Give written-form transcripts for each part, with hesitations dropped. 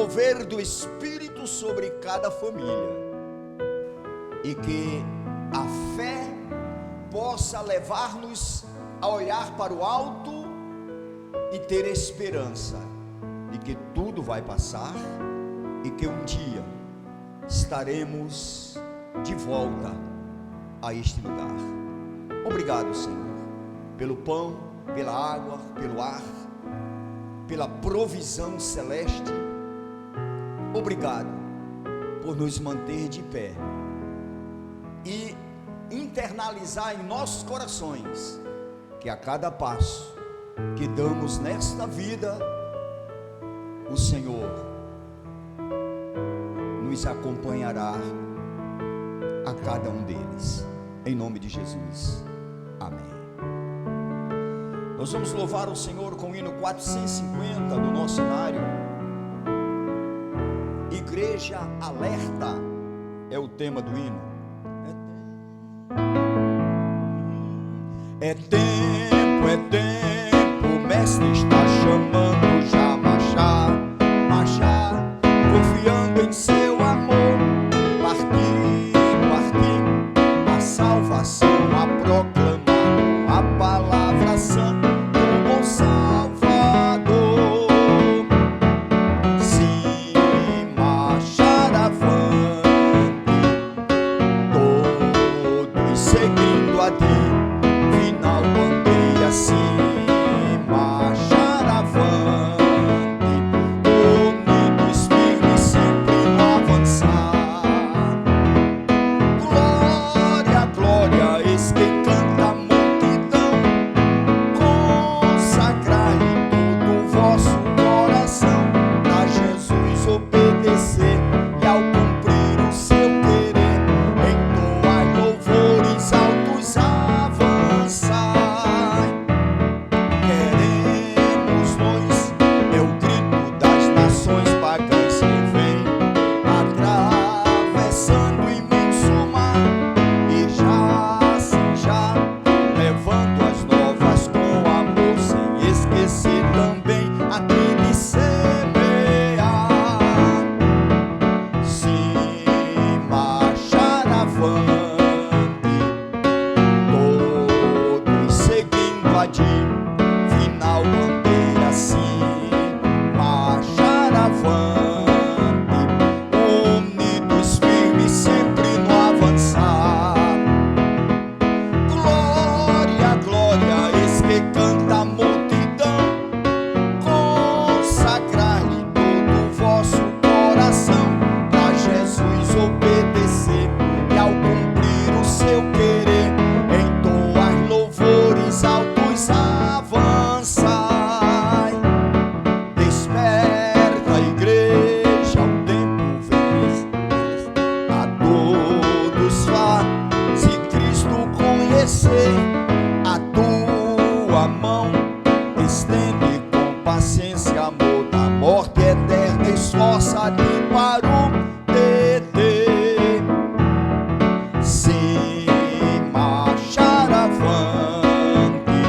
mover do Espírito sobre cada família, e que a fé possa levar-nos a olhar para o alto e ter esperança de que tudo vai passar e que um dia estaremos de volta a este lugar. Obrigado, Senhor, pelo pão, pela água, pelo ar, pela provisão celeste. Obrigado por nos manter de pé e internalizar em nossos corações que a cada passo que damos nesta vida, o Senhor nos acompanhará a cada um deles, em nome de Jesus, amém. Nós vamos louvar o Senhor com o hino 450 do nosso cenário. Igreja alerta é o tema do hino. É tempo, o mestre está chamando já, marchar, confiando em seu amor, partir, a salvação, a proclamar, a palavra santa do bom Salvador. Sim, marchar avante, todos seguindo a ti. Final bandeira, sim, marchar avante, unidos, firmes, sempre no avançar. Glória, glória, eis que canta a multidão, consagrai todo o vosso coração, a Jesus obedecer e ao cumprir o seu querer, entoai louvores altos avançai. Queremos nós, é o grito das nações pagãs que vem atravessando o imenso mar, e já levando as novas com amor, sem esquecer também aquele semear. Sim, marchar avante, todos seguindo adiante. Final bandeira, sim, marchar avante, unidos, firmes, sempre no avançar. Glória, glória, eis que canta a multidão, consagrai-lhe todo o vosso coração, a Jesus obedecer e ao cumprir o seu querer, entoar louvores altos avançai. Desperta, igreja, o tempo vem, a todos faze Cristo conhecer, a tua mão estende com paciência, amor da morte eterna, esforça-te para o deter. Sim, marchar avante,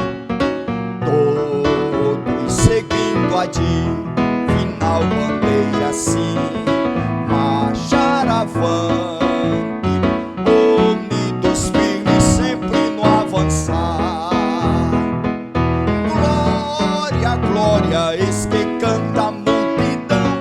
todos seguindo adiante. Final bandeira, sim, marchar avante, unidos, firmes, sempre no avançar. Glória, glória, eis que canta a multidão,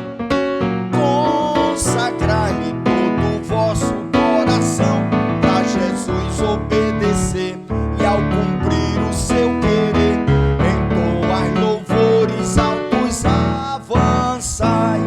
consagrai-lhe todo o vosso coração, pra Jesus obedecer e ao cumprir o seu querer, entoar louvores altos avançai.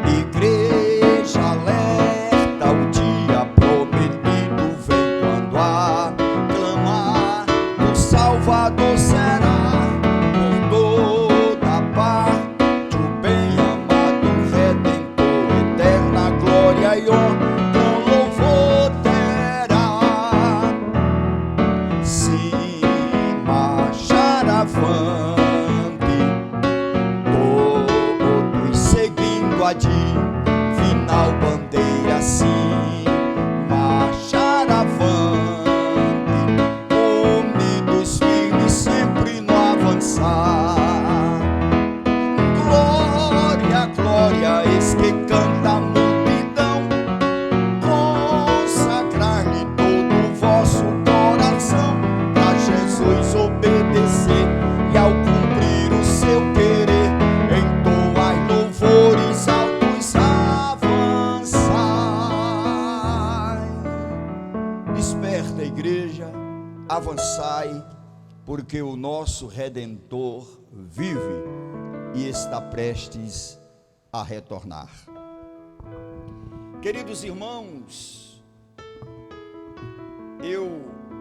Igreja alerta, o dia prometido vem quando aclamar do Salvador será por toda parte o bem-amado Redentor, eterna glória e honra com louvor terá. Sim, marchar avante, todos seguindo adiante. Final bandeira, sim, marchar avante, unidos, firmes, sempre no avançar. Glória, glória, eis que canta a multidão. Consagrar-lhe todo o vosso coração, a Jesus obedecer, e ao cumprir o seu querer, entoai louvores altos, avançai. Desperta, igreja, avançai, porque o nosso Redentor vive e está prestes a retornar. Queridos irmãos,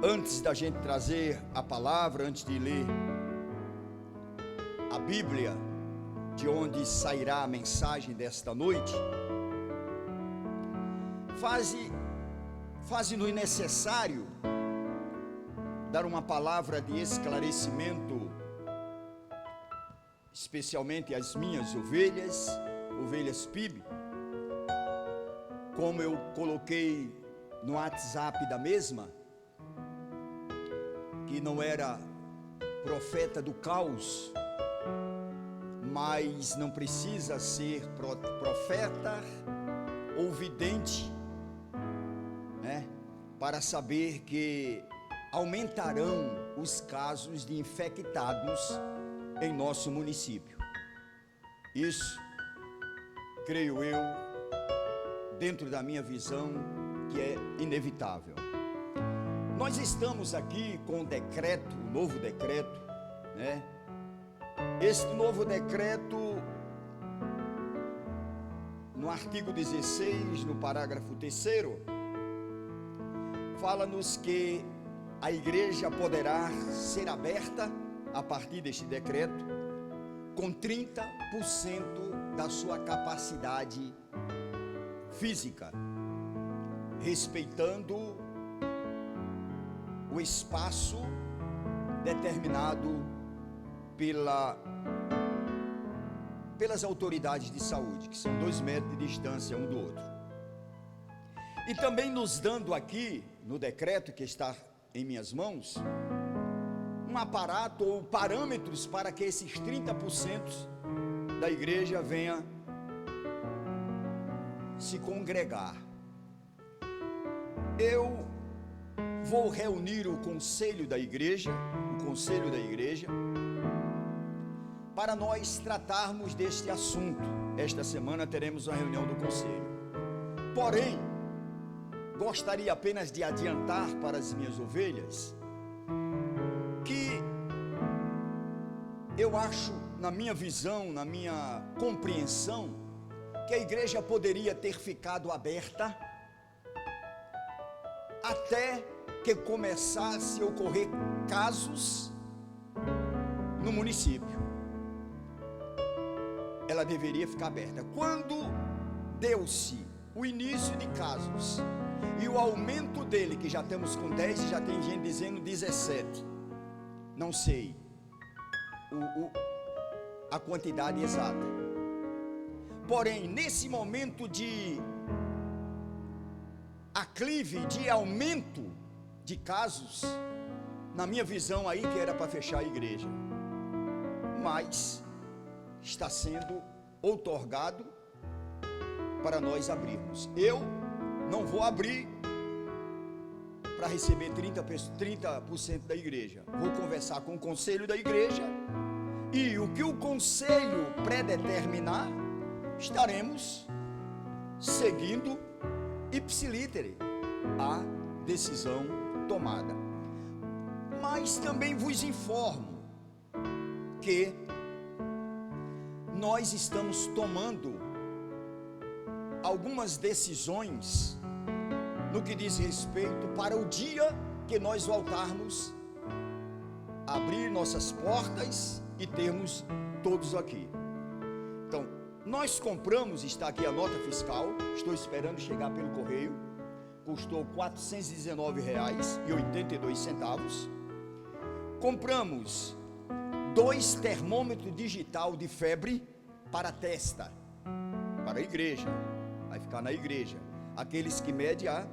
antes da gente trazer a palavra, antes de ler a Bíblia, de onde sairá a mensagem desta noite, faze-nos necessário dar uma palavra de esclarecimento, especialmente às minhas ovelhas PIB. Como eu coloquei no WhatsApp da mesma, que não era profeta do caos, mas não precisa ser profeta ou vidente, né, para saber que aumentarão os casos de infectados em nosso município. Isso, creio eu, dentro da minha visão, que é inevitável. Nós estamos aqui com o decreto, o novo decreto, né? Este novo decreto, no artigo 16, no parágrafo 3º, fala-nos que a igreja poderá ser aberta a partir deste decreto com 30% da sua capacidade física, respeitando o espaço determinado pelas autoridades de saúde, que são 2 metros de distância um do outro. E também nos dando aqui, no decreto que está em minhas mãos, um aparato ou parâmetros para que esses 30% da igreja venha se congregar. Eu vou reunir o conselho da igreja, para nós tratarmos deste assunto. Esta semana teremos uma reunião do conselho. Porém, gostaria apenas de adiantar para as minhas ovelhas que eu acho, na minha visão, na minha compreensão, que a igreja poderia ter ficado aberta até que começasse a ocorrer casos no município. Ela deveria ficar aberta. Quando deu-se o início de casos e o aumento dele, que já estamos com 10 e já tem gente dizendo 17, não sei a quantidade exata, porém nesse momento de aclive, de aumento de casos, na minha visão aí que era para fechar a igreja, mas está sendo outorgado para nós abrirmos. Eu não vou abrir para receber 30% da igreja. Vou conversar com o conselho da igreja, e o que o conselho predeterminar, estaremos seguindo ipsilítere a decisão tomada. Mas também vos informo que nós estamos tomando algumas decisões no que diz respeito para o dia que nós voltarmos a abrir nossas portas e termos todos aqui. Então, nós compramos, está aqui a nota fiscal, estou esperando chegar pelo correio, custou R$ 419,82. Compramos 2 termômetros digital de febre para a testa, para a igreja, vai ficar na igreja, aqueles que medem a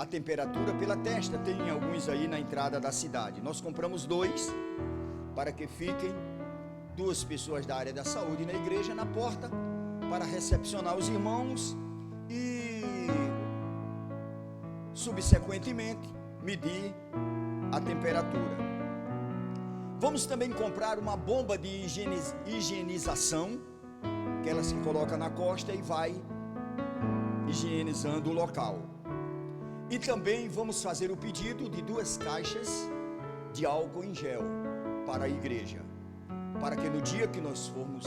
temperatura pela testa, tem alguns aí na entrada da cidade. Nós compramos 2 para que fiquem 2 pessoas da área da saúde na igreja, na porta, para recepcionar os irmãos e, subsequentemente, medir a temperatura. Vamos também comprar uma bomba de higienização, aquela se coloca na costa e vai higienizando o local. E também vamos fazer o pedido de 2 caixas de álcool em gel para a igreja, para que no dia que nós formos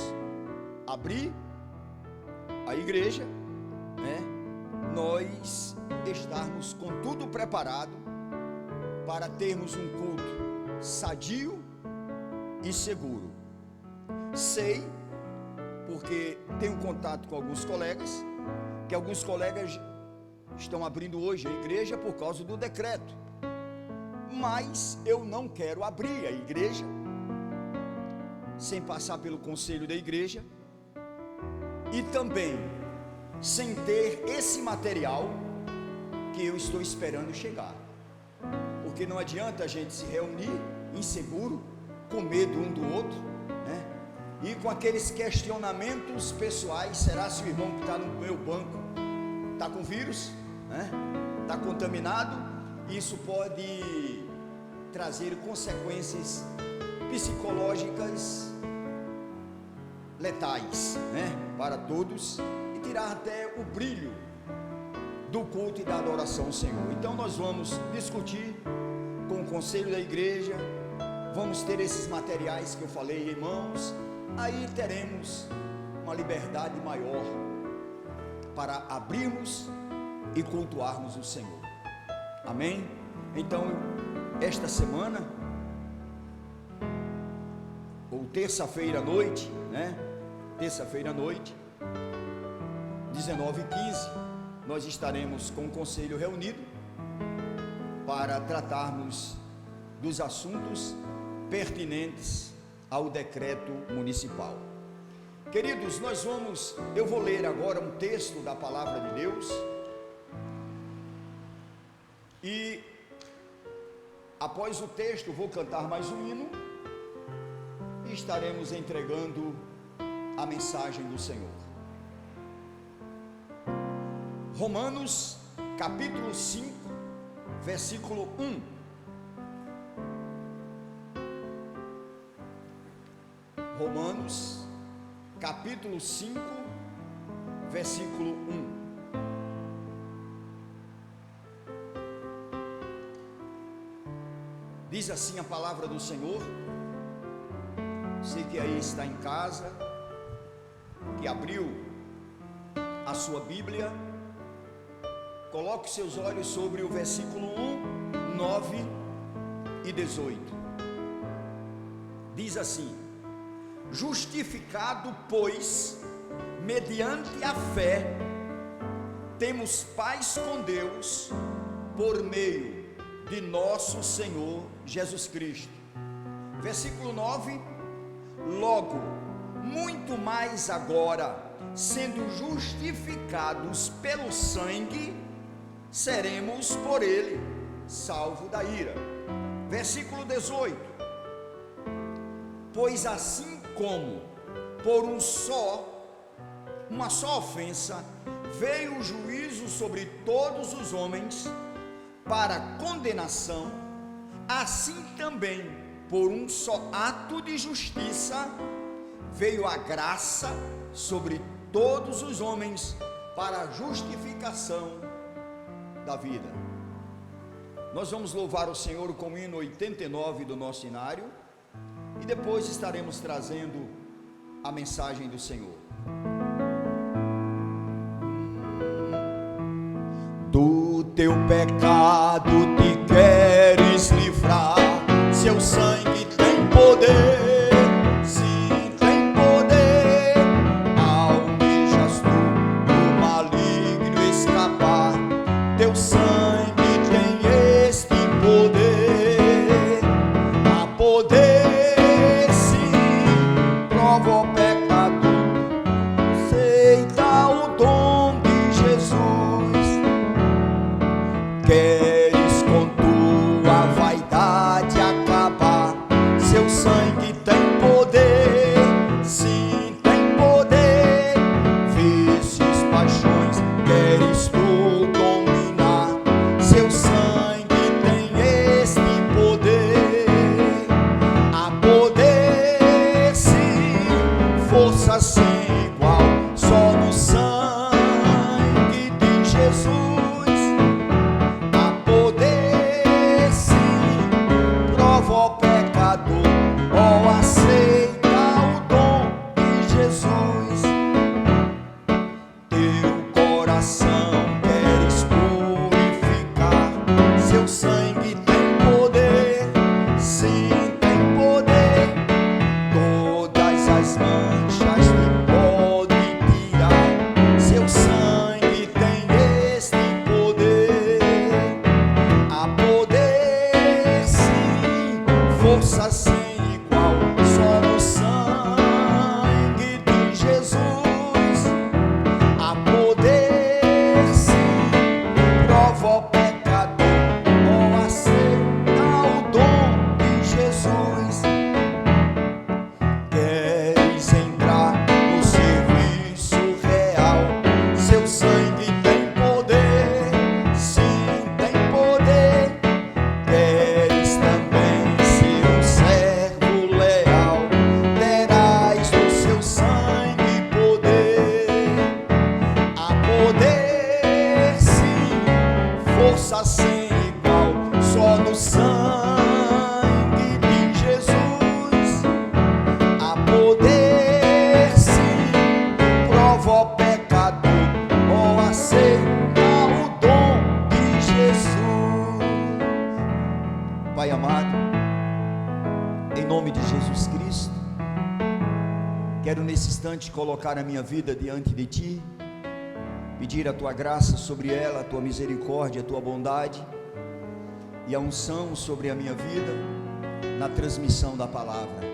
abrir a igreja, nós estarmos com tudo preparado para termos um culto sadio e seguro. Sei, porque tenho contato com alguns colegas, que alguns colegas estão abrindo hoje a igreja por causa do decreto, mas eu não quero abrir a igreja sem passar pelo conselho da igreja e também sem ter esse material que eu estou esperando chegar, porque não adianta a gente se reunir inseguro, com medo um do outro, e com aqueles questionamentos pessoais: será se o irmão que está no meu banco está com vírus, está contaminado? Isso pode trazer consequências psicológicas letais, para todos, e tirar até o brilho do culto e da adoração ao Senhor. Então nós vamos discutir com o conselho da igreja, vamos ter esses materiais que eu falei em mãos, aí teremos uma liberdade maior para abrirmos e cultuarmos o Senhor. Amém? Então, esta semana, ou terça-feira à noite, terça-feira à noite, 19h15, nós estaremos com o conselho reunido para tratarmos dos assuntos pertinentes ao decreto municipal. Queridos, eu vou ler agora um texto da palavra de Deus e após o texto vou cantar mais um hino e estaremos entregando a mensagem do Senhor. Romanos capítulo 5, versículo 1. Romanos capítulo 5, versículo 1. Diz assim a palavra do Senhor. Você que aí está em casa, que abriu a sua Bíblia, coloque seus olhos sobre o versículo 1, 9 e 18. Diz assim: justificado, pois, mediante a fé, temos paz com Deus, por meio de nosso Senhor Jesus Cristo. Versículo 9: logo, muito mais agora, sendo justificados pelo sangue, seremos por ele salvos da ira. Versículo 18: pois assim como por uma só ofensa veio o juízo sobre todos os homens para condenação, assim também por um só ato de justiça veio a graça sobre todos os homens para a justificação da vida. Nós vamos louvar o Senhor com o hino 89 do nosso inário e depois estaremos trazendo a mensagem do Senhor. Do teu pecado te queres livrar, seu sangue tem poder, sim, tem poder. Almejas tu do maligno escapar, teu sangue tem este poder. Há poder, sim, prova o pecado, aceita o dom de Jesus. Queres com tua vaidade acabar, força sem igual, só no sangue de Jesus há poder, sim, prova o pecador, ou aceita o dom de Jesus. Teu coração queres purificar, seu sangue tem poder, sim, tem poder. Todas as manchas te pode tirar, seu sangue tem este poder. Há poder, sim, força sem igual, só no sangue de Jesus há poder, sim, prova o pecador, ou aceita o dom de Jesus. Queres entrar no serviço real, seu sangue tem poder, sim, tem poder. Queres também ser um servo leal, terás no seu sangue poder. Há poder, sim, força sem igual, só no sangue de Jesus há poder, sim, prova o pecador, ou aceita o dom de Jesus. Pai amado, em nome de Jesus Cristo, quero nesse instante colocar a minha vida diante de Ti, pedir a Tua graça sobre ela, a Tua misericórdia, a Tua bondade e a unção sobre a minha vida na transmissão da palavra.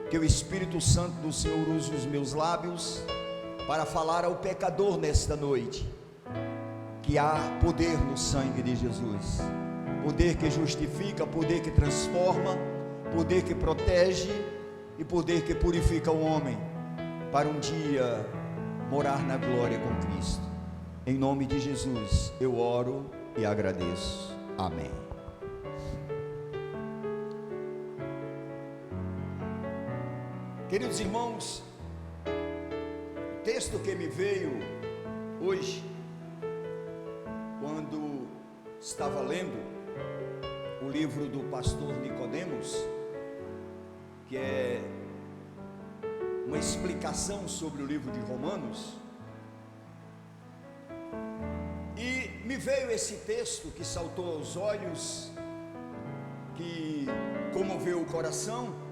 Que o Espírito Santo do Senhor use os meus lábios para falar ao pecador nesta noite, que há poder no sangue de Jesus, poder que justifica, poder que transforma, poder que protege e poder que purifica o homem para um dia morar na glória com Cristo. Em nome de Jesus eu oro e agradeço. Amém. Queridos irmãos, o texto que me veio hoje, quando estava lendo o livro do pastor Nicodemos, que é uma explicação sobre o livro de Romanos, e me veio esse texto que saltou aos olhos, que comoveu o coração,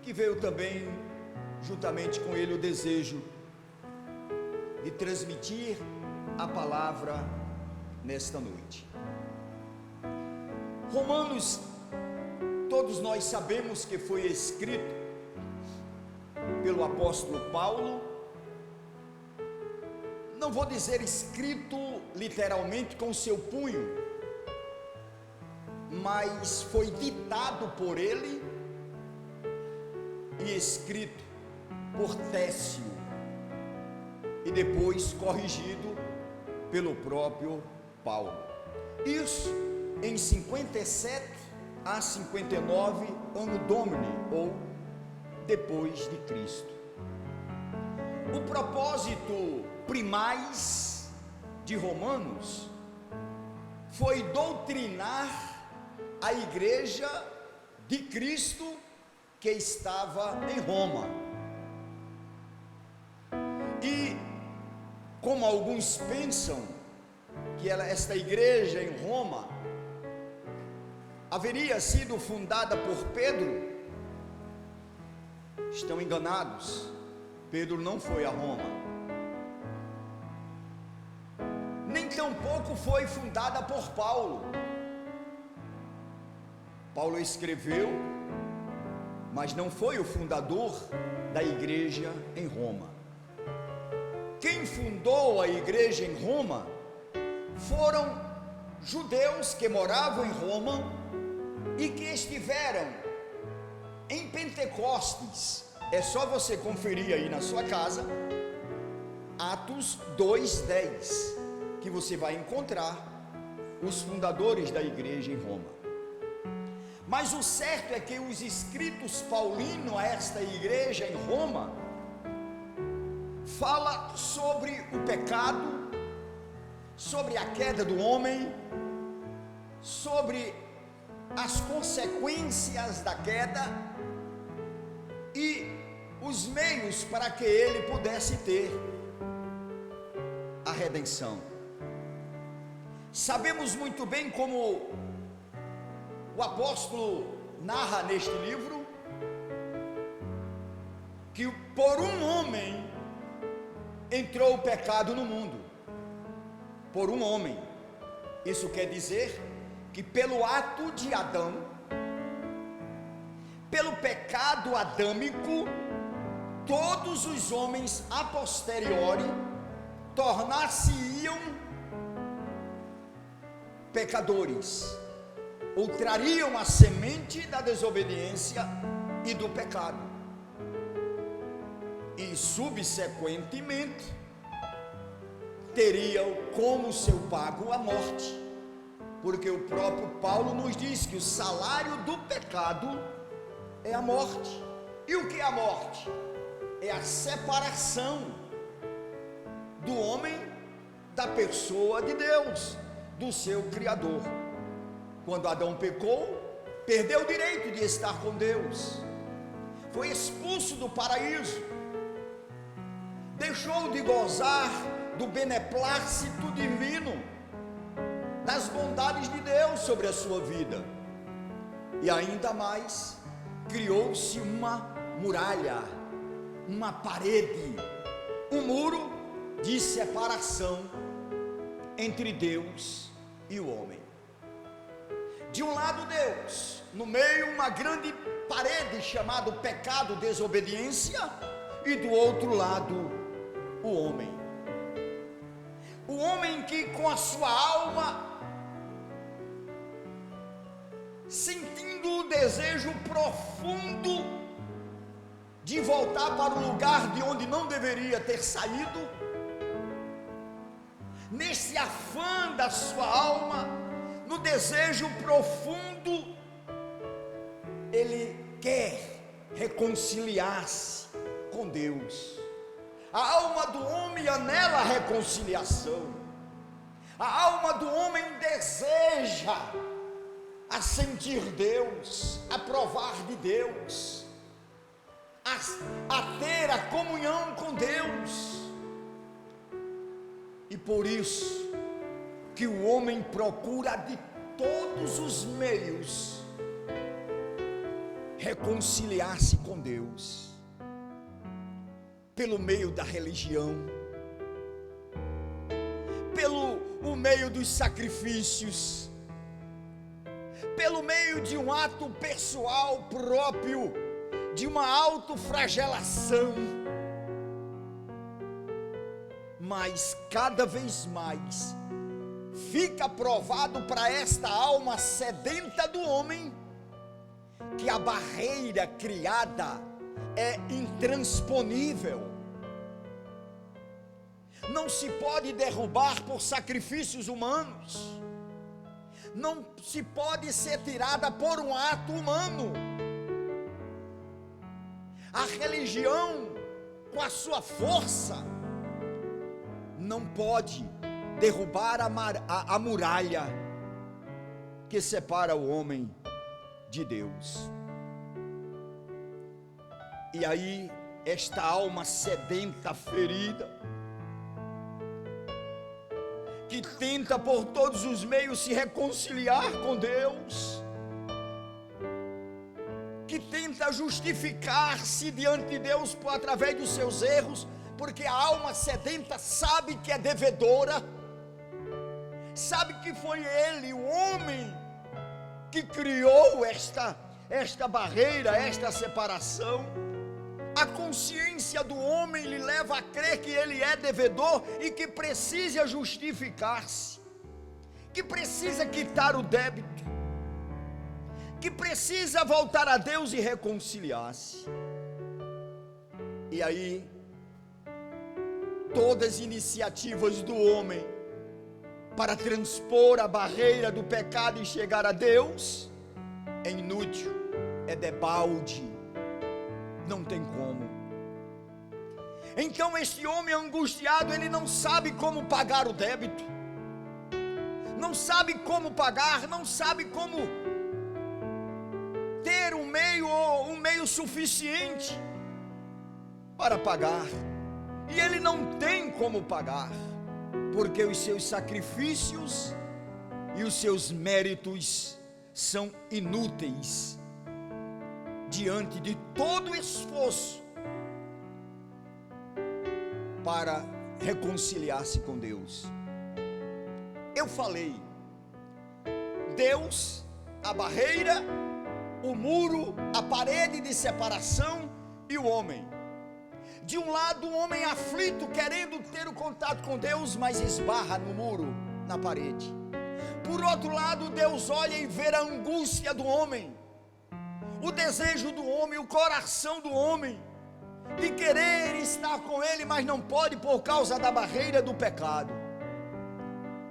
que veio também juntamente com ele o desejo de transmitir a palavra nesta noite. Romanos, todos nós sabemos que foi escrito pelo apóstolo Paulo. Não vou dizer escrito literalmente com seu punho, mas foi ditado por ele e escrito por Técio, e depois corrigido pelo próprio Paulo. Isso em 57 a 59 Anno Domini, ou depois de Cristo. O propósito primais de Romanos foi doutrinar a igreja de Cristo que estava em Roma. E como alguns pensam que esta igreja em Roma haveria sido fundada por Pedro, estão enganados. Pedro não foi a Roma, nem tampouco foi fundada por Paulo. Paulo escreveu, mas não foi o fundador da igreja em Roma. Quem fundou a igreja em Roma foram judeus que moravam em Roma e que estiveram em Pentecostes. É só você conferir aí na sua casa, Atos 2:10, que você vai encontrar os fundadores da igreja em Roma. Mas o certo é que os escritos paulinos a esta igreja em Roma fala sobre o pecado, sobre a queda do homem, sobre as consequências da queda e os meios para que ele pudesse ter a redenção. Sabemos muito bem como o apóstolo narra neste livro que por um homem entrou o pecado no mundo. Por um homem. Isso quer dizer que pelo ato de Adão, pelo pecado adâmico, todos os homens a posteriori tornar-se-iam pecadores, ou trariam a semente da desobediência e do pecado, e subsequentemente teriam como seu pago a morte, porque o próprio Paulo nos diz que o salário do pecado é a morte. E o que é a morte? É a separação do homem da pessoa de Deus, do seu Criador. Quando Adão pecou, perdeu o direito de estar com Deus, foi expulso do paraíso, deixou de gozar do beneplácito divino, das bondades de Deus sobre a sua vida, e ainda mais, criou-se uma muralha, uma parede, um muro de separação entre Deus e o homem. De um lado Deus, no meio uma grande parede chamada pecado, desobediência, e do outro lado o homem. O homem que com a sua alma, sentindo o desejo profundo de voltar para o lugar de onde não deveria ter saído, nesse afã da sua alma, no desejo profundo, ele quer reconciliar-se com Deus. A alma do homem anela a reconciliação, a alma do homem deseja a sentir Deus, a provar de Deus, a ter a comunhão com Deus. E por isso que o homem procura de todos os meios reconciliar-se com Deus, pelo meio da religião, pelo meio dos sacrifícios, pelo meio de um ato pessoal próprio, de uma autoflagelação. Mas cada vez mais fica provado para esta alma sedenta do homem que a barreira criada é intransponível. Não se pode derrubar por sacrifícios humanos, não se pode ser tirada por um ato humano. A religião, com a sua força, não pode derrubar a muralha que separa o homem de Deus. E aí, esta alma sedenta, ferida, que tenta por todos os meios se reconciliar com Deus, que tenta justificar-se diante de Deus através dos seus erros, porque a alma sedenta sabe que é devedora, sabe que foi ele, o homem, que criou esta barreira, esta separação. A consciência do homem lhe leva a crer que ele é devedor e que precisa justificar-se, que precisa quitar o débito, que precisa voltar a Deus e reconciliar-se. E aí, todas as iniciativas do homem para transpor a barreira do pecado e chegar a Deus é inútil, é debalde, não tem como. Então este homem angustiado, ele não sabe como pagar o débito, não sabe como pagar, não sabe como ter um meio suficiente para pagar, e ele não tem como pagar, porque os seus sacrifícios e os seus méritos são inúteis diante de todo o esforço para reconciliar-se com Deus. Eu falei, Deus, a barreira, o muro, a parede de separação e o homem. De um lado, o homem aflito, querendo ter o contato com Deus, mas esbarra no muro, na parede. Por outro lado, Deus olha e vê a angústia do homem, o desejo do homem, o coração do homem, de querer estar com Ele, mas não pode por causa da barreira do pecado.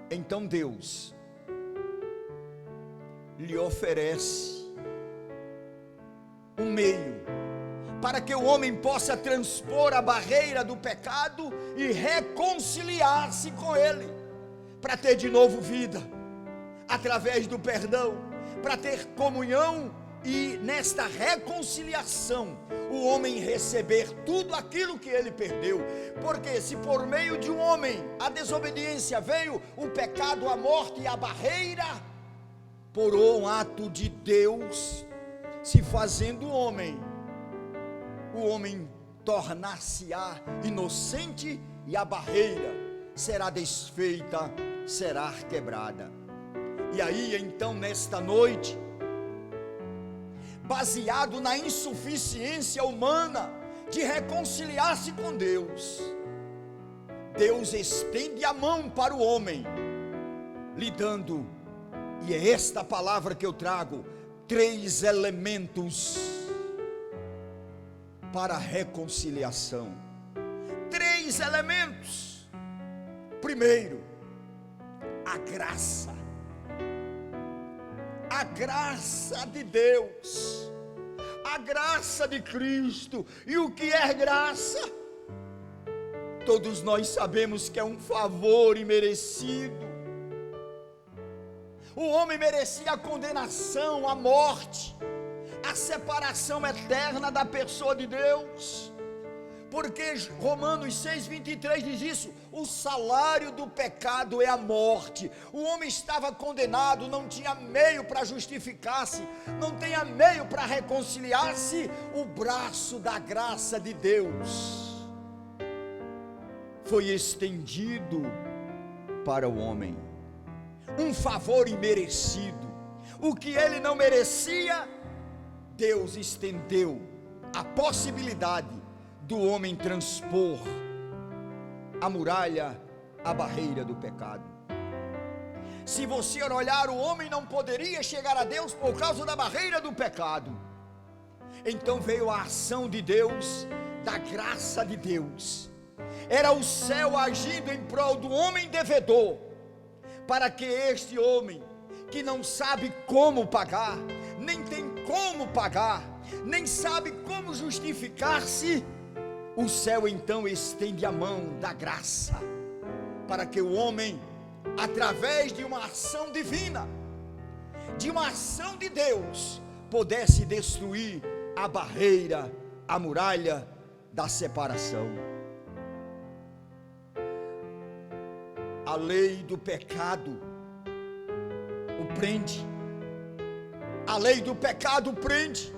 Então Deus lhe oferece um meio para que o homem possa transpor a barreira do pecado e reconciliar-se com Ele, para ter de novo vida, através do perdão, para ter comunhão, e nesta reconciliação o homem receber tudo aquilo que ele perdeu. Porque se por meio de um homem a desobediência veio, o pecado, a morte e a barreira, por um ato de Deus se fazendo homem, o homem tornar-se-á inocente e a barreira será desfeita, será quebrada. E aí então nesta noite, baseado na insuficiência humana de reconciliar-se com Deus, Deus estende a mão para o homem, lhe dando, e é esta palavra que eu trago, 3 elementos para a reconciliação. 3 elementos. Primeiro, a graça. A graça de Deus, a graça de Cristo. E o que é graça? Todos nós sabemos que é um favor imerecido. O homem merecia a condenação, a morte, a separação eterna da pessoa de Deus, porque Romanos 6,23 diz isso: o salário do pecado é a morte. O homem estava condenado, não tinha meio para justificar-se, não tinha meio para reconciliar-se. O braço da graça de Deus foi estendido para o homem, um favor imerecido. O que ele não merecia, Deus estendeu a possibilidade do homem transpor a muralha, a barreira do pecado. Se você olhar, o homem não poderia chegar a Deus por causa da barreira do pecado. Então veio a ação de Deus, da graça de Deus. Era o céu agindo em prol do homem devedor, para que este homem, que não sabe como pagar, nem tem como pagar, nem sabe como justificar-se, o céu então estende a mão da graça, para que o homem, através de uma ação divina, de uma ação de Deus, pudesse destruir a barreira, a muralha da separação. A lei do pecado o prende, a lei do pecado prende,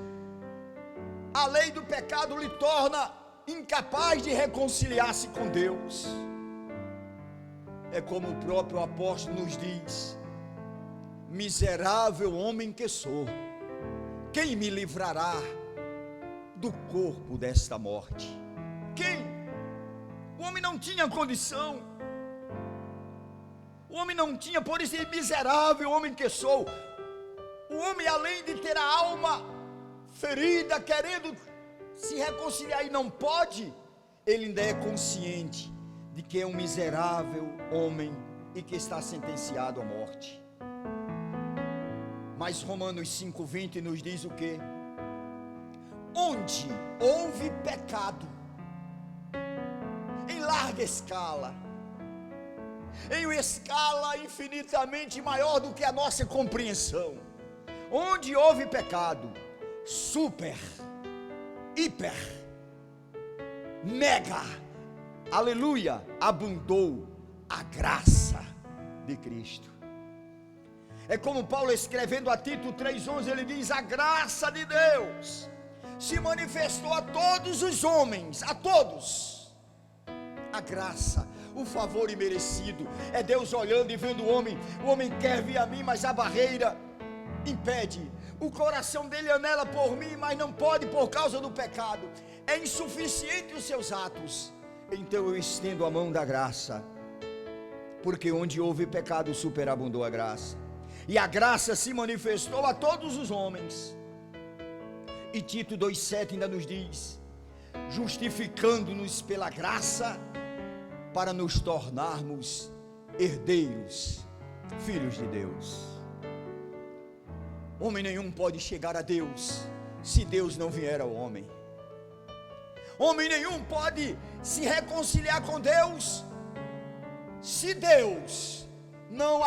a lei do pecado lhe torna incapaz de reconciliar-se com Deus. É como o próprio apóstolo nos diz: miserável homem que sou, quem me livrará do corpo desta morte? Quem? O homem não tinha condição, o homem não tinha, por isso, miserável homem que sou. O homem, além de ter a alma ferida, querendo se reconciliar e não pode, ele ainda é consciente de que é um miserável homem e que está sentenciado à morte. Mas Romanos 5,20 nos diz o quê? Onde houve pecado, em larga escala, em uma escala infinitamente maior do que a nossa compreensão, onde houve pecado, super, hiper, mega, aleluia, abundou a graça de Cristo. É como Paulo escrevendo a Tito 3,11, ele diz: a graça de Deus se manifestou a todos os homens, a todos. A graça, o favor imerecido, é Deus olhando e vendo o homem quer vir a mim, mas a barreira impede, o coração dele anela por mim, mas não pode por causa do pecado, é insuficiente os seus atos, então eu estendo a mão da graça, porque onde houve pecado superabundou a graça, e a graça se manifestou a todos os homens. E Tito 2,7 ainda nos diz: justificando-nos pela graça, para nos tornarmos herdeiros, filhos de Deus. Homem nenhum pode chegar a Deus se Deus não vier ao homem. Homem nenhum pode se reconciliar com Deus se Deus não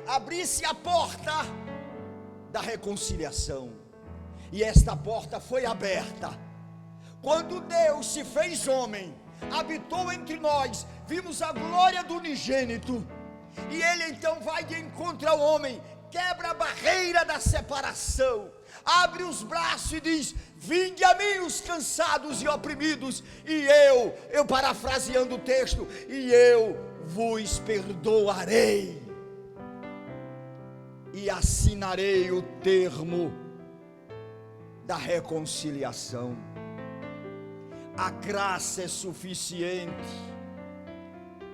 abrisse a porta da reconciliação. E esta porta foi aberta quando Deus se fez homem, habitou entre nós, vimos a glória do unigênito, e ele então vai de encontro ao homem, quebra a barreira da separação, abre os braços e diz: vinde a mim os cansados e oprimidos, e eu parafraseando o texto, e eu vos perdoarei, e assinarei o termo da reconciliação. A graça é suficiente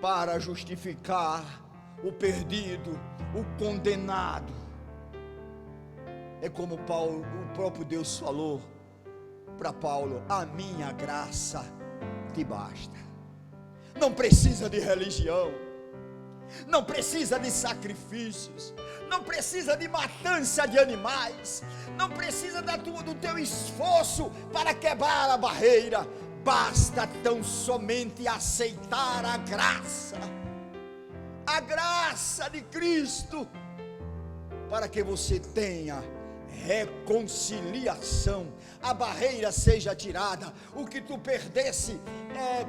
para justificar o perdido, o condenado. É como Paulo, o próprio Deus falou para Paulo: a minha graça te basta. Não precisa de religião, não precisa de sacrifícios, não precisa de matança de animais, não precisa do teu esforço para quebrar a barreira. Basta tão somente aceitar a graça de Cristo, para que você tenha reconciliação, a barreira seja tirada, o que tu perdesse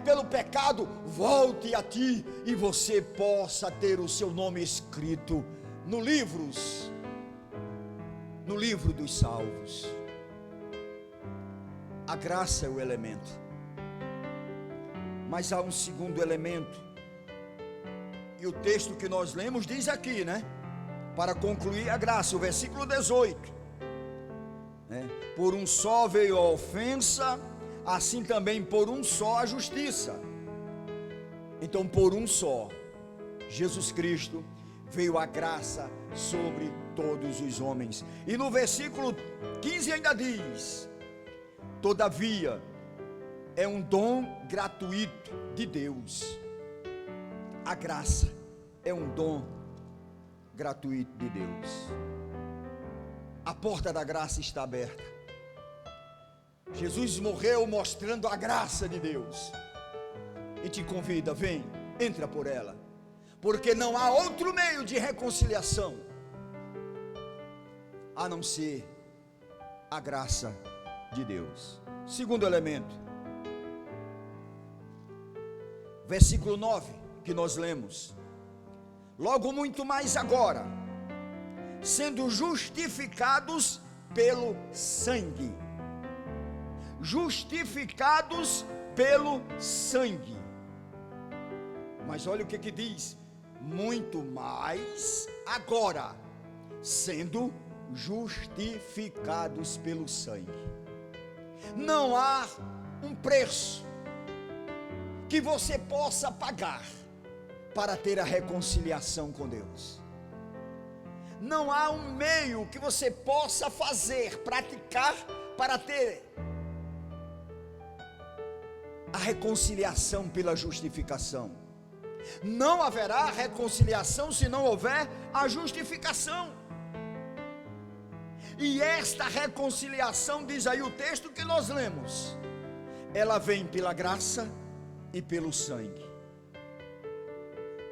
pelo pecado volte a ti, e você possa ter o seu nome escrito no livro dos salvos. A graça é o elemento, mas há um segundo elemento, e o texto que nós lemos diz aqui, para concluir a graça, o versículo 18, por um só veio a ofensa, assim também por um só a justiça. Então, por um só, Jesus Cristo, veio a graça sobre todos os homens. E no versículo 15 ainda diz: todavia é um dom gratuito de Deus. A graça é um dom gratuito de Deus. A porta da graça está aberta. Jesus morreu mostrando a graça de Deus e te convida: vem, entra por ela, porque não há outro meio de reconciliação a não ser a graça de Deus. Segundo elemento, versículo 9 que nós lemos: logo muito mais agora, sendo justificados pelo sangue. Justificados pelo sangue. Mas olha o que diz: muito mais agora, sendo justificados pelo sangue. Não há um preço que você possa pagar para ter a reconciliação com Deus. Não há um meio que você possa fazer, praticar, para ter a reconciliação pela justificação. Não haverá reconciliação se não houver a justificação. E esta reconciliação, diz aí o texto que nós lemos, ela vem pela graça e pelo sangue.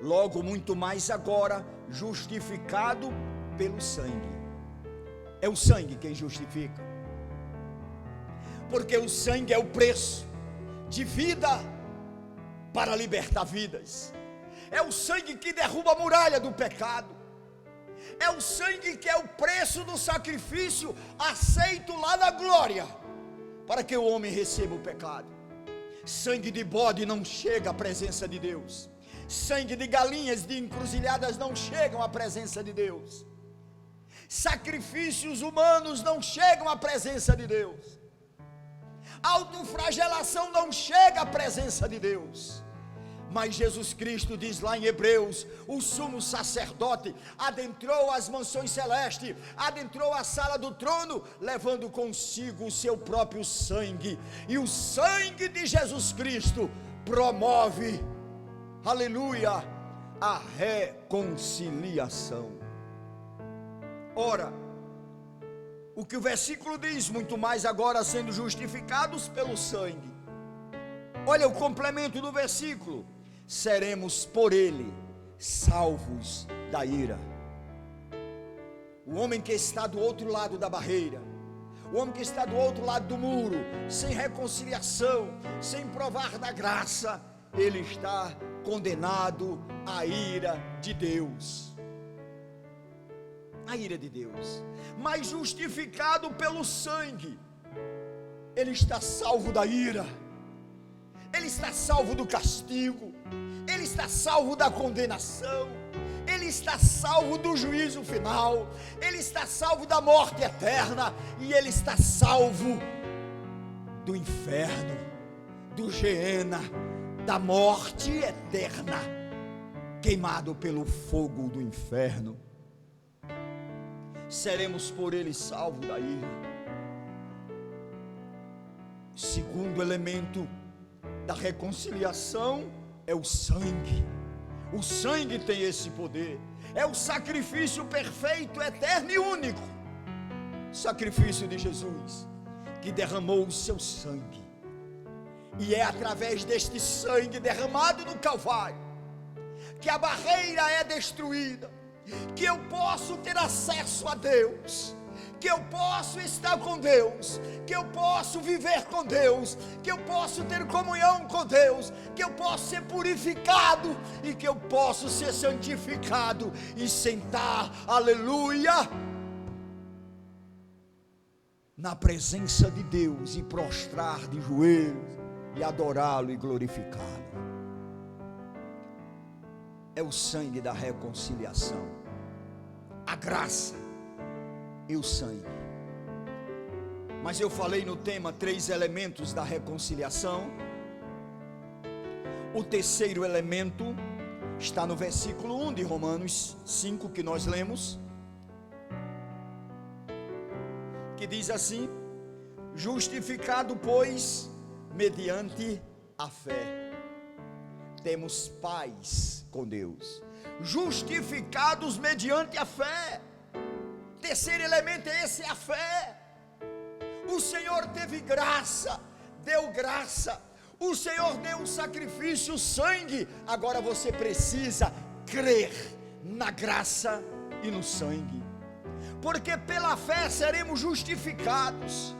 Logo, muito mais agora, justificado pelo sangue. É o sangue quem justifica, porque o sangue é o preço de vida para libertar vidas. É o sangue que derruba a muralha do pecado. É o sangue que é o preço do sacrifício aceito lá na glória, para que o homem receba o pecado. Sangue de bode não chega à presença de Deus. Sangue de galinhas de encruzilhadas não chegam à presença de Deus. Sacrifícios humanos não chegam à presença de Deus. Autoflagelação não chega à presença de Deus. Mas Jesus Cristo diz lá em Hebreus, o sumo sacerdote adentrou as mansões celestes, adentrou a sala do trono, levando consigo o seu próprio sangue. E o sangue de Jesus Cristo promove, aleluia, a reconciliação. Ora, o que o versículo diz, muito mais agora sendo justificados pelo sangue. Olha o complemento do versículo: seremos por ele salvos da ira. O homem que está do outro lado da barreira, o homem que está do outro lado do muro, sem reconciliação, sem provar da graça, ele está condenado à ira de Deus. A ira de Deus. Mas justificado pelo sangue, ele está salvo da ira, ele está salvo do castigo, ele está salvo da condenação, ele está salvo do juízo final, ele está salvo da morte eterna, e ele está salvo do inferno, do Geena, da morte eterna, queimado pelo fogo do inferno. Seremos por ele salvos da ira. Segundo elemento da reconciliação é o sangue. O sangue tem esse poder. É o sacrifício perfeito, eterno e único. Sacrifício de Jesus, que derramou o seu sangue. E é através deste sangue derramado no Calvário que a barreira é destruída, que eu posso ter acesso a Deus, que eu posso estar com Deus, que eu posso viver com Deus, que eu posso ter comunhão com Deus, que eu posso ser purificado e que eu posso ser santificado e sentar, aleluia, na presença de Deus e prostrar de joelhos e adorá-lo e glorificá-lo. É o sangue da reconciliação, a graça e o sangue. Mas eu falei no tema 3 elementos da reconciliação. O terceiro elemento está no versículo 1 de Romanos 5, que nós lemos, que diz assim: justificado, pois, mediante a fé, temos paz com Deus. Justificados mediante a fé. Terceiro elemento é esse, a fé. O Senhor teve graça, deu graça. O Senhor deu um sacrifício, sangue. Agora você precisa crer na graça e no sangue, porque pela fé seremos justificados.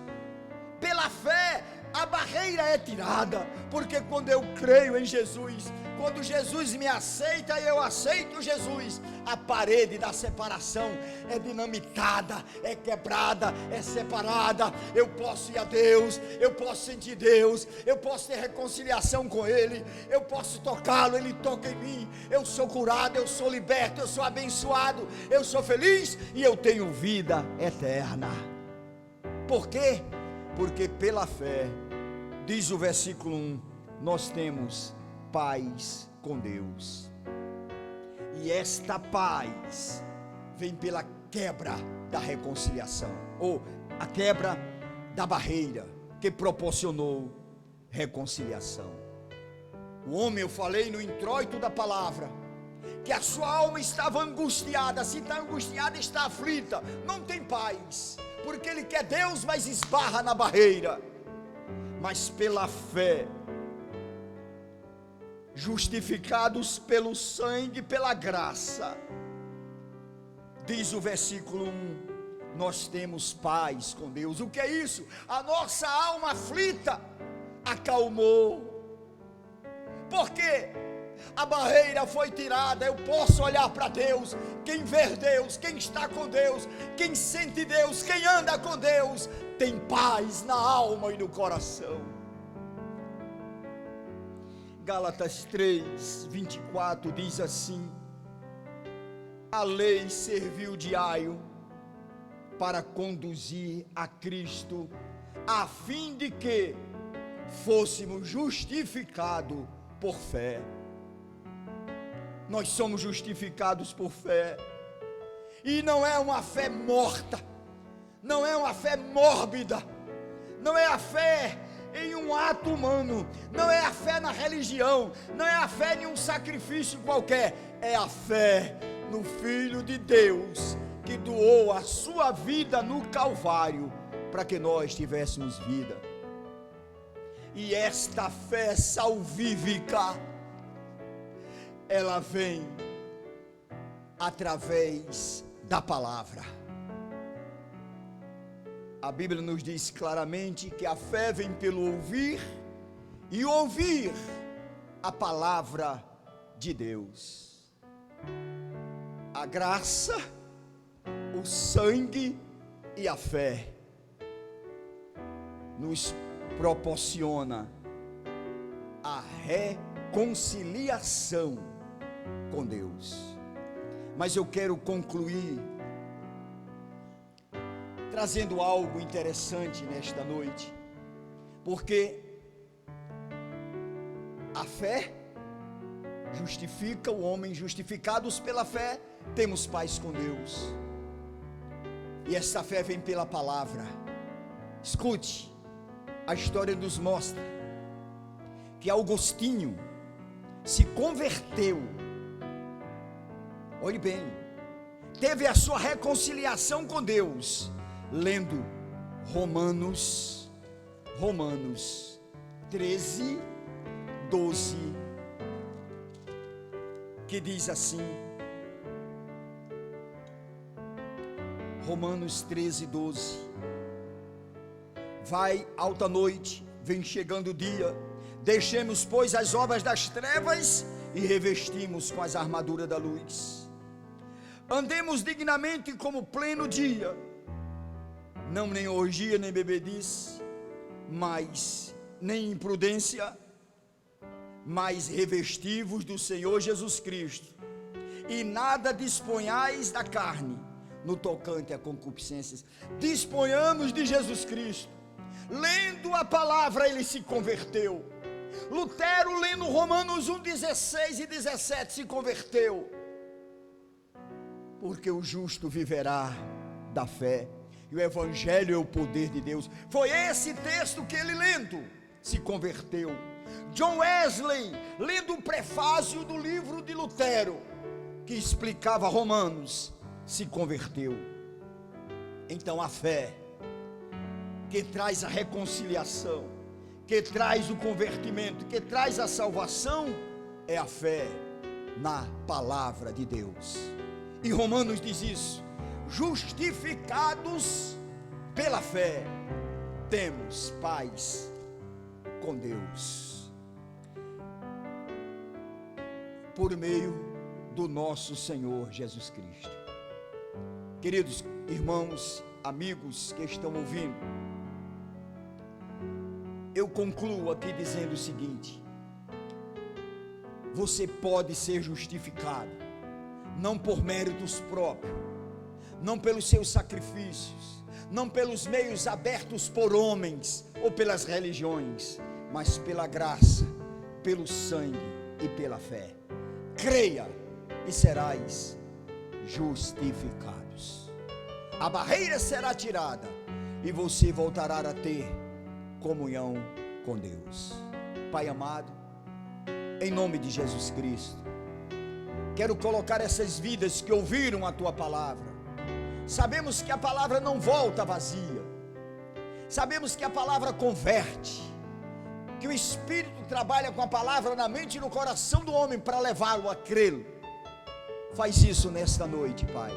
Pela fé a barreira é tirada, porque quando eu creio em Jesus, quando Jesus me aceita e eu aceito Jesus, a parede da separação é dinamitada, é quebrada, é separada. Eu posso ir a Deus, eu posso sentir Deus, eu posso ter reconciliação com Ele, eu posso tocá-lo, Ele toca em mim. Eu sou curado, eu sou liberto, eu sou abençoado, eu sou feliz e eu tenho vida eterna. Por quê? Porque pela fé, diz o versículo 1, nós temos paz com Deus. E esta paz vem pela quebra da reconciliação, ou a quebra da barreira que proporcionou reconciliação. O homem, eu falei no introito da palavra, que a sua alma estava angustiada. Se está angustiada, está aflita, não tem paz, porque ele quer Deus, mas esbarra na barreira. Mas pela fé, justificados pelo sangue, pela graça, diz o versículo 1, nós temos paz com Deus. O que é isso? A nossa alma aflita acalmou, porque a barreira foi tirada. Eu posso olhar para Deus. Quem vê Deus, quem está com Deus, quem sente Deus, quem anda com Deus, tem paz na alma e no coração. Gálatas 3:24 diz assim: a lei serviu de aio para conduzir a Cristo, a fim de que fôssemos justificados por fé. Nós somos justificados por fé, e não é uma fé morta, não é uma fé mórbida, não é a fé em um ato humano, não é a fé na religião, não é a fé em um sacrifício qualquer, é a fé no Filho de Deus, que doou a sua vida no Calvário, para que nós tivéssemos vida. E esta fé salvífica, ela vem através da palavra. A Bíblia nos diz claramente que a fé vem pelo ouvir, e ouvir a palavra de Deus. A graça, o sangue e a fé nos proporciona a reconciliação com Deus. Mas eu quero concluir trazendo algo interessante nesta noite, porque a fé justifica o homem. Justificados pela fé, temos paz com Deus, e essa fé vem pela palavra. Escute, a história nos mostra que Agostinho se converteu, olhe bem, teve a sua reconciliação com Deus, lendo Romanos 13:12, que diz assim, Romanos 13:12, vai alta noite, vem chegando o dia, deixemos pois as obras das trevas e revestimos com as armaduras da luz. Andemos dignamente como pleno dia, não nem orgia, nem bebedice, mas nem imprudência, mas revestivos do Senhor Jesus Cristo, e nada disponhais da carne no tocante a concupiscências. Disponhamos de Jesus Cristo. Lendo a palavra, ele se converteu. Lutero, lendo Romanos 1:16 e 17, se converteu, porque o justo viverá da fé, e o evangelho é o poder de Deus. Foi esse texto que ele, lendo, se converteu. John Wesley, lendo o prefácio do livro de Lutero, que explicava Romanos, se converteu. Então a fé que traz a reconciliação, que traz o convertimento, que traz a salvação, é a fé na palavra de Deus. E Romanos diz isso: justificados pela fé, temos paz com Deus, por meio do nosso Senhor Jesus Cristo. Queridos irmãos, amigos que estão ouvindo, eu concluo aqui dizendo o seguinte: você pode ser justificado, não por méritos próprios, não pelos seus sacrifícios, não pelos meios abertos por homens ou pelas religiões, mas pela graça, pelo sangue e pela fé. Creia e serás justificados. A barreira será tirada e você voltará a ter comunhão com Deus. Pai amado, em nome de Jesus Cristo, quero colocar essas vidas que ouviram a tua palavra, Sabemos que a palavra não volta vazia. Sabemos que a palavra converte, que o Espírito trabalha com a palavra na mente e no coração do homem para levá-lo a crê-lo. Faz isso nesta noite, Pai,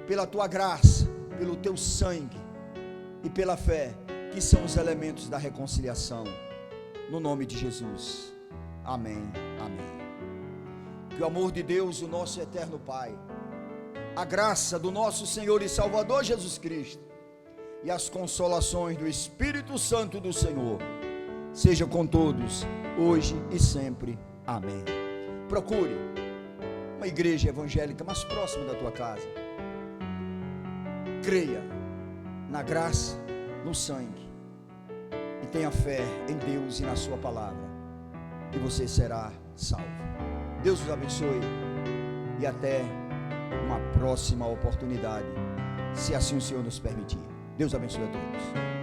pela tua graça, pelo teu sangue e pela fé, que são os elementos da reconciliação, no nome de Jesus, amém, amém. Que o amor de Deus, o nosso eterno Pai, a graça do nosso Senhor e Salvador Jesus Cristo e as consolações do Espírito Santo do Senhor seja com todos, hoje e sempre, amém. Procure uma igreja evangélica mais próxima da tua casa. Creia na graça, no sangue, e tenha fé em Deus e na sua palavra, e você será salvo. Deus os abençoe e até uma próxima oportunidade, se assim o Senhor nos permitir. Deus abençoe a todos.